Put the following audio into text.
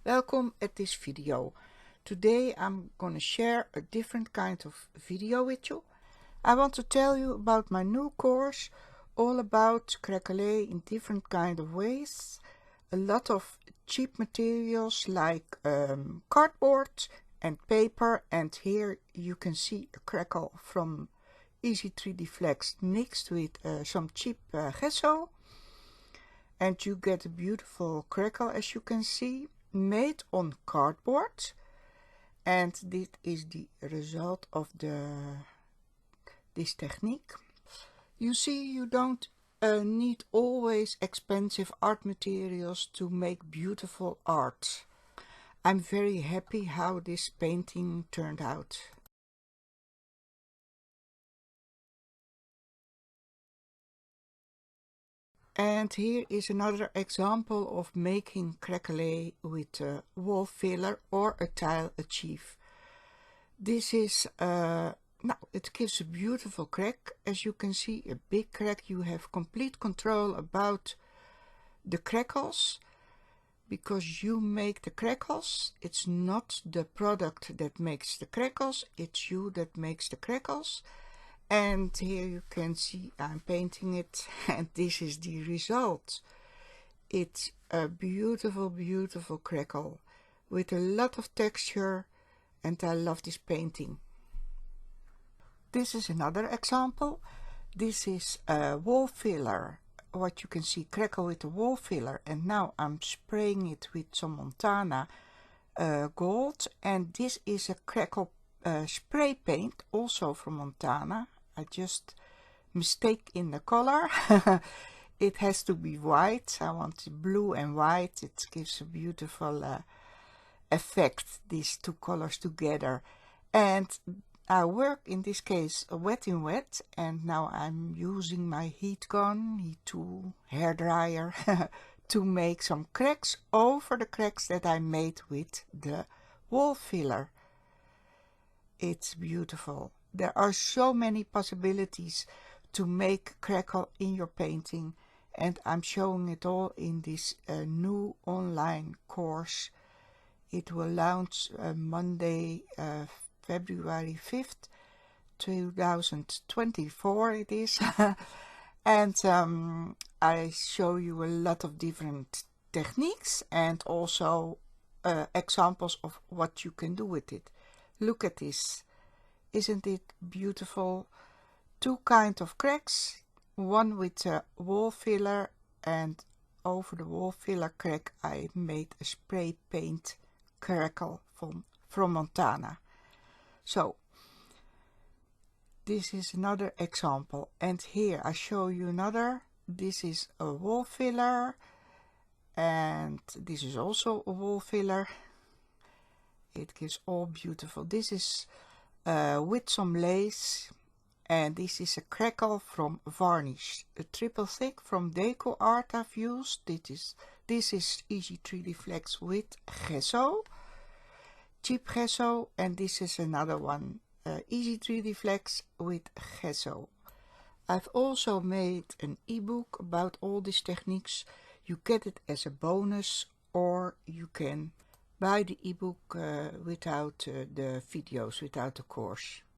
Welcome at this video. Today I'm gonna share a different kind of video with you. I want to tell you about my new course, all about crackle in different kind of ways. A lot of cheap materials like cardboard and paper, and here you can see a crackle from Easy 3D Flex mixed with some cheap gesso. And you get a beautiful crackle, as you can see, made on cardboard. And this is the result of this technique. You see, you don't need always expensive art materials to make beautiful art. I'm very happy how this painting turned out. And here is another example of making crackle with a wall filler or a tile achieve. This is, it gives a beautiful crack. As you can see, a big crack. You have complete control about the crackles because you make the crackles. It's not the product that makes the crackles, it's you that makes the crackles. And here you can see I'm painting it, and this is the result. It's a beautiful, beautiful crackle with a lot of texture, and I love this painting. This is another example. This is a wall filler, what you can see, crackle with a wall filler, and now I'm spraying it with some Montana gold, and this is a crackle spray paint, also from Montana. I just mistake in the color. It has to be white. I want blue and white. It gives a beautiful effect, these two colors together. And I work in this case wet in wet, and now I'm using my heat gun, heat tool, hair dryer to make some cracks over the cracks that I made with the wall filler. It's beautiful. There are so many possibilities to make crackle in your painting, and I'm showing it all in this new online course. It will launch Monday, February 5th, 2024 it is. And I show you a lot of different techniques and also examples of what you can do with it. Look at this. Isn't it beautiful? Two kinds of cracks, one with a wall filler, and over the wall filler crack I made a spray paint crackle from Montana. So this is another example, and here I show you another. This is a wall filler, and this is also a wall filler. It gives all beautiful. This is with some lace, and this is a crackle from varnish, a triple thick from Deco Art I've used. This is Easy 3D Flex with gesso, cheap gesso, and this is another one, Easy 3D Flex with gesso. I've also made an ebook about all these techniques. You get it as a bonus, or you can buy the ebook without the videos, without the course.